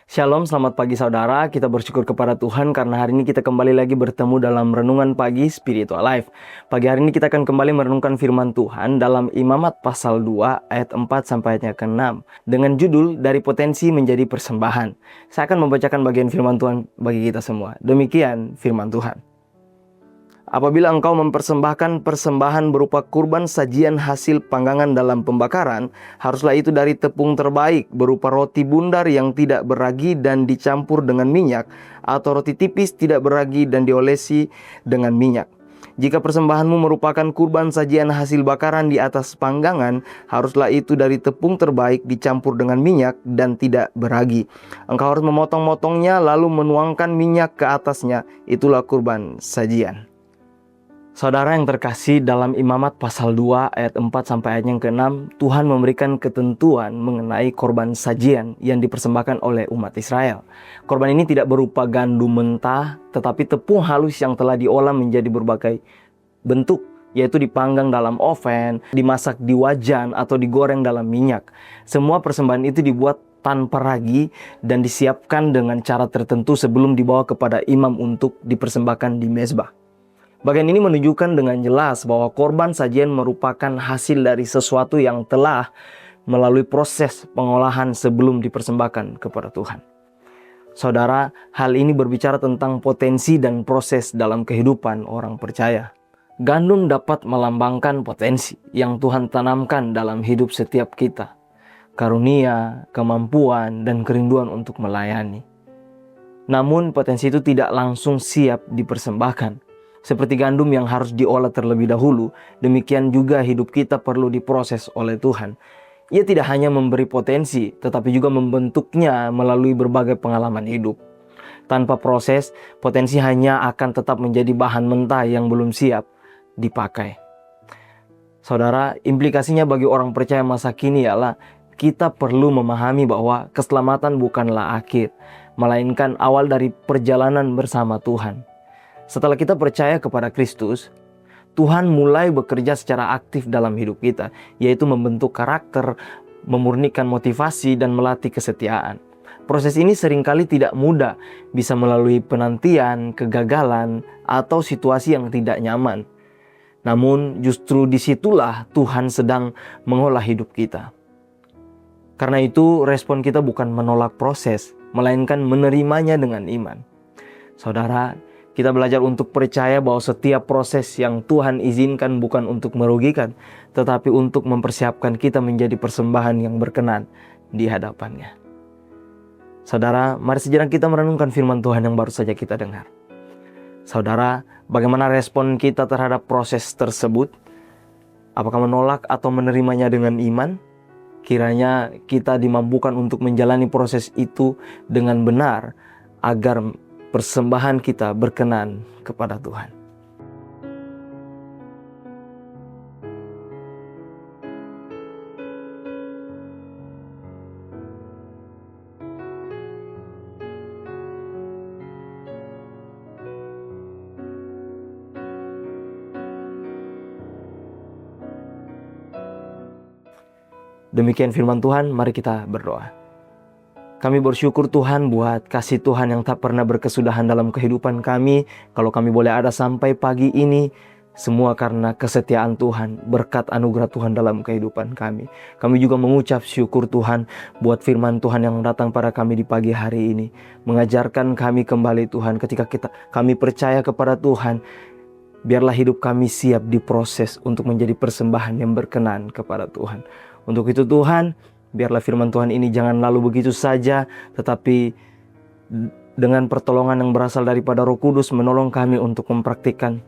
Shalom, selamat pagi saudara. Kita bersyukur kepada Tuhan karena hari ini kita kembali lagi bertemu dalam Renungan Pagi Spiritual Life. Pagi hari ini kita akan kembali merenungkan firman Tuhan dalam Imamat pasal 2 ayat 4 sampai ayatnya ke-6 dengan judul Dari Potensi Menjadi Persembahan. Saya akan membacakan bagian firman Tuhan bagi kita semua. Demikian firman Tuhan. Apabila engkau mempersembahkan persembahan berupa kurban sajian hasil panggangan dalam pembakaran, haruslah itu dari tepung terbaik berupa roti bundar yang tidak beragi dan dicampur dengan minyak, atau roti tipis tidak beragi dan diolesi dengan minyak. Jika persembahanmu merupakan kurban sajian hasil bakaran di atas panggangan, haruslah itu dari tepung terbaik dicampur dengan minyak dan tidak beragi. Engkau harus memotong-motongnya lalu menuangkan minyak ke atasnya, itulah kurban sajian. Saudara yang terkasih, dalam Imamat pasal 2 ayat 4 sampai ayat yang ke-6, Tuhan memberikan ketentuan mengenai korban sajian yang dipersembahkan oleh umat Israel. Korban ini tidak berupa gandum mentah, tetapi tepung halus yang telah diolah menjadi berbagai bentuk, yaitu dipanggang dalam oven, dimasak di wajan, atau digoreng dalam minyak. Semua persembahan itu dibuat tanpa ragi dan disiapkan dengan cara tertentu sebelum dibawa kepada imam untuk dipersembahkan di mezbah. Bagian ini menunjukkan dengan jelas bahwa korban sajian merupakan hasil dari sesuatu yang telah melalui proses pengolahan sebelum dipersembahkan kepada Tuhan. Saudara, hal ini berbicara tentang potensi dan proses dalam kehidupan orang percaya. Gandum dapat melambangkan potensi yang Tuhan tanamkan dalam hidup setiap kita. Karunia, kemampuan, dan kerinduan untuk melayani. Namun potensi itu tidak langsung siap dipersembahkan. Seperti gandum yang harus diolah terlebih dahulu, demikian juga hidup kita perlu diproses oleh Tuhan. Ia tidak hanya memberi potensi, tetapi juga membentuknya melalui berbagai pengalaman hidup. Tanpa proses, potensi hanya akan tetap menjadi bahan mentah yang belum siap dipakai. Saudara, implikasinya bagi orang percaya masa kini ialah kita perlu memahami bahwa keselamatan bukanlah akhir, melainkan awal dari perjalanan bersama Tuhan. Setelah kita percaya kepada Kristus, Tuhan mulai bekerja secara aktif dalam hidup kita, yaitu membentuk karakter, memurnikan motivasi, dan melatih kesetiaan. Proses ini seringkali tidak mudah, bisa melalui penantian, kegagalan, atau situasi yang tidak nyaman. Namun justru disitulah Tuhan sedang mengolah hidup kita. Karena itu respon kita bukan menolak proses, melainkan menerimanya dengan iman. Saudara, kita belajar untuk percaya bahwa setiap proses yang Tuhan izinkan bukan untuk merugikan, tetapi untuk mempersiapkan kita menjadi persembahan yang berkenan di hadapannya. Saudara, mari sejenak kita merenungkan firman Tuhan yang baru saja kita dengar. Saudara, bagaimana respon kita terhadap proses tersebut? Apakah menolak atau menerimanya dengan iman? Kiranya kita dimampukan untuk menjalani proses itu dengan benar, agar persembahan kita berkenan kepada Tuhan. Demikian firman Tuhan, mari kita berdoa. Kami bersyukur Tuhan buat kasih Tuhan yang tak pernah berkesudahan dalam kehidupan kami. Kalau kami boleh ada sampai pagi ini, semua karena kesetiaan Tuhan, berkat anugerah Tuhan dalam kehidupan kami. Kami juga mengucap syukur Tuhan buat firman Tuhan yang datang pada kami di pagi hari ini. Mengajarkan kami kembali Tuhan ketika kami percaya kepada Tuhan. Biarlah hidup kami siap diproses untuk menjadi persembahan yang berkenan kepada Tuhan. Untuk itu Tuhan, biarlah firman Tuhan ini jangan lalu begitu saja, tetapi dengan pertolongan yang berasal daripada Roh Kudus menolong kami untuk mempraktikkan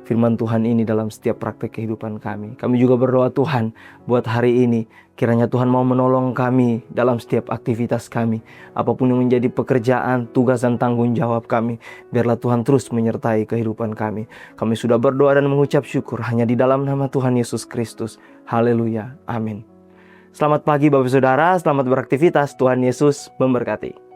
firman Tuhan ini dalam setiap praktik kehidupan kami. Kami juga berdoa Tuhan buat hari ini, kiranya Tuhan mau menolong kami dalam setiap aktivitas kami. Apapun yang menjadi pekerjaan, tugas, dan tanggung jawab kami, biarlah Tuhan terus menyertai kehidupan kami. Kami sudah berdoa dan mengucap syukur hanya di dalam nama Tuhan Yesus Kristus. Haleluya. Amin. Selamat pagi Bapak Saudara, selamat beraktivitas. Tuhan Yesus memberkati.